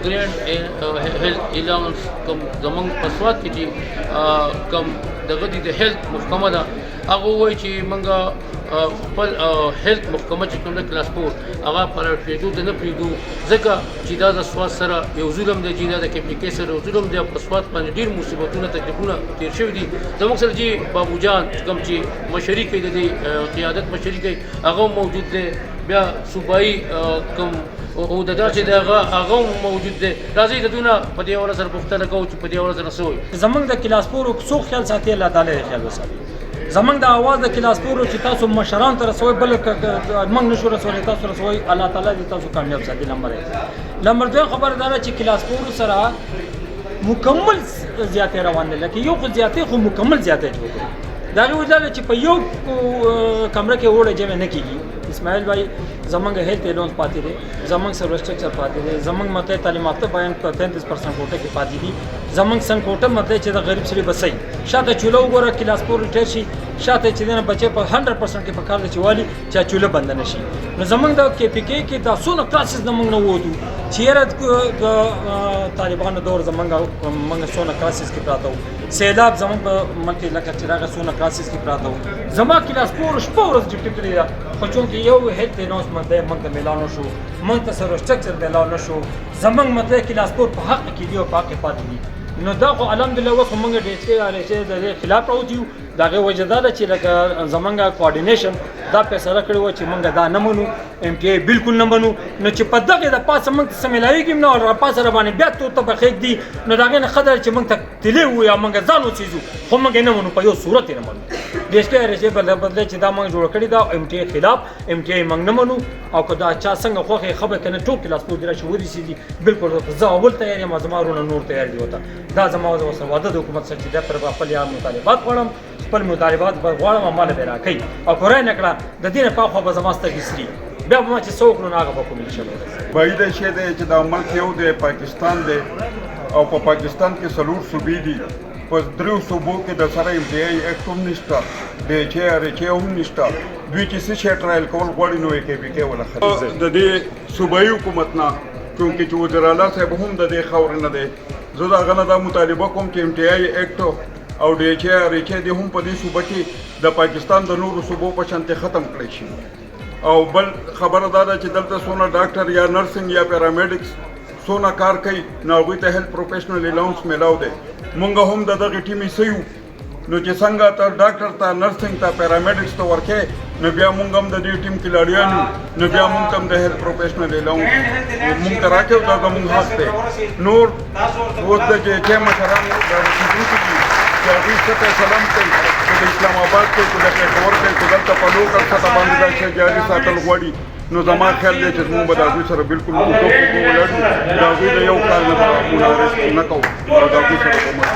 ګرینډ هیلث الاونس کوم زمونږ په سواد کې چې کوم دغه د هیلث محکمه ده هغه وایي چې موږ خپل هیلث محکمه چې کوم د کلاس 4 هغه پرېږدو نه پرېږدو ځکه چې دا د سواد سره یو ظلم دی چې دا د کیپیکې سره یو ظلم دی په سواد باندې ډېر مصیبتونه تکلیفونه تېر شوي دي زموږ سره چې بابو جان کوم چې مشري کوي د دې قیادت مشري کوي هغه موجود دی بیا صوبایي کوم او دا چې هغه موجود دی راځي د دونه په دې اول سره پوښتنه کوو چې په دې اول سره سوي زمونږ د کلاس 4 څو خیال ساتي الله تعالی خیال وساتي زمونږ د اواز د کلاس 4 چې تاسو مشران ته رسوي بل موږ نشو رسولای تاسو رسوي الله تعالی دې تاسو کامیاب ساتي نمبر 1 نمبر 2 خبردار چې کلاس 4 سره مکمل زیاتې روان دي لکه یو خو زیاتې خو مکمل زیاتې جوړ دا نو ځل چې په یو کمره کې وړه جمع نه کیږي اسماعیل بھائی زمنګ هیلث الاونس پاتې دي زمنګ سروس سټرکچر پاتې دي زمنګ مته تعلیم یافته بیان 33% کوټه کې پاتې دي زمنګ سن کوټه مته چې د غریب سری بسای شاته چولو وګوره کلاس 4 ریټر شي شاته چې دنه بچي په 100% کې په کار د چوالي چې چوله بند نشي نو زمنګ د کې پی کې د سونه کلاسز زمنګ نه وودو چیرې د طالبانو دور زمنګ سونه کلاسز کې پراته سیلاب زمنګ په منځ لکه چې راغه سونه کلاسز کې پراته زما کلاس 4 شپه ورځ ډیوټي کړی خو چونکې یو هیلث الاونس مده موږ ته ملانو شو موږ ته سروس سټرکچر ملانو شو زمنګ مده کلاس 4 په حق کې دی او په حق پاتې دي نو دا خو الحمدلله اوس موږ ډېر څه د خلاف راوځو دغه وجداد چې لکه زمنګ کوارډینیشن دا فیصله کړی و چې موږ دا نه منو ام ټي ای بالکل نه منو نو چې په دغه د پاسه موږ سملایږي نو را پاسه باندې بیا ته په خېک دي نو دغه نه خدای چې موږ ته تلې و یا موږ ځانو چیزو خو موږ نه منو په یو صورت نه منو دیش کې راشي بدل چې دا موږ جوړ کړی دا ام ټي ای خلاف ام ټي ای موږ نه منو او کدا چا څنګه خوخه خبر کنه ټول کلاس پور درا شو ودی سي بالکل زه اول تیاری ما زمارونه نور تیار دی وته دا زموږ د وسواده د حکومت سره چې د پر خپل یا مطالبات غواړم خپل مطالبات غواړم عمل به راکړي او قرآن نکړه د دې په خو به زماسته کیسري بیا به چې څوک نه هغه به کوم ان شاء الله باید شه د چې د ملک یو د پاکستان دی او په پاکستان کې سلور صوبې دي په درو صوبو کې د سره ام ډي ای اکټ هم نشته د چې هم نشته دوی چې څه ټرایل کول غواړي نو کې به کې ولا خلاص د دې صوبایي حکومت نه چونکې چې وزیر اعلی صاحب هم د دې خبر نه دی زه دا غنه دا مطالبه کوم چې ام ټي ای اکټ او د چې د هم په دې صوبه کې د پاکستان د نورو صوبو په شانته ختم کړی شي او بل خبره دا ده چې دلته سونه ډاکټر یا نرسنګ یا پیرامیډکس سونه کار کوي نو هغوی ته هیلث پروفیشنل الاونس میلاو دی مونږ هم د دغې ټیمې سیو نو چې څنګه ته ډاکټر ته نرسنګ ته پیرامیډکس ته ورکې نو بیا مونږ هم د دې ټیم کې لاړیان نو بیا مونږ هم د هیلث پروفیشنل الاونس مونږ ته راکړو دا زموږ حق دی نور اوس د چې مشران راځي هغوی څه سلام کوي چې د اسلام آباد کې د پېښور کې چې دلته په لوکل سطح باندې دا شی جاري ساتل غواړي نو زما خیال دی چې موږ به د هغوی سره بالکل ولاړو د هغوی د یو کال نه نه کوو او د هغوی سره کومک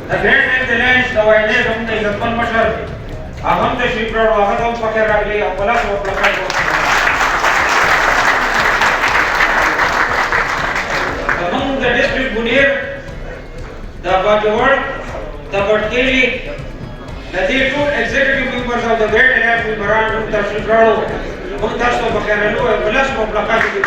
د ګرینډ هیلث الاونس د وایډې هم د عزتمن مشر هغه هم تشریف راوړ هغه هم پکې راغلی او په لاس وپلکای زموږ د ډسټرکټ بونیر د باجوړ د بټکېلي د دې ټول ایگزیکټیو ممبرز او د ګرینډ هیلث ممبران هم تشریف راوړل موږ تاسو په خیر له بلس په پلاکات کې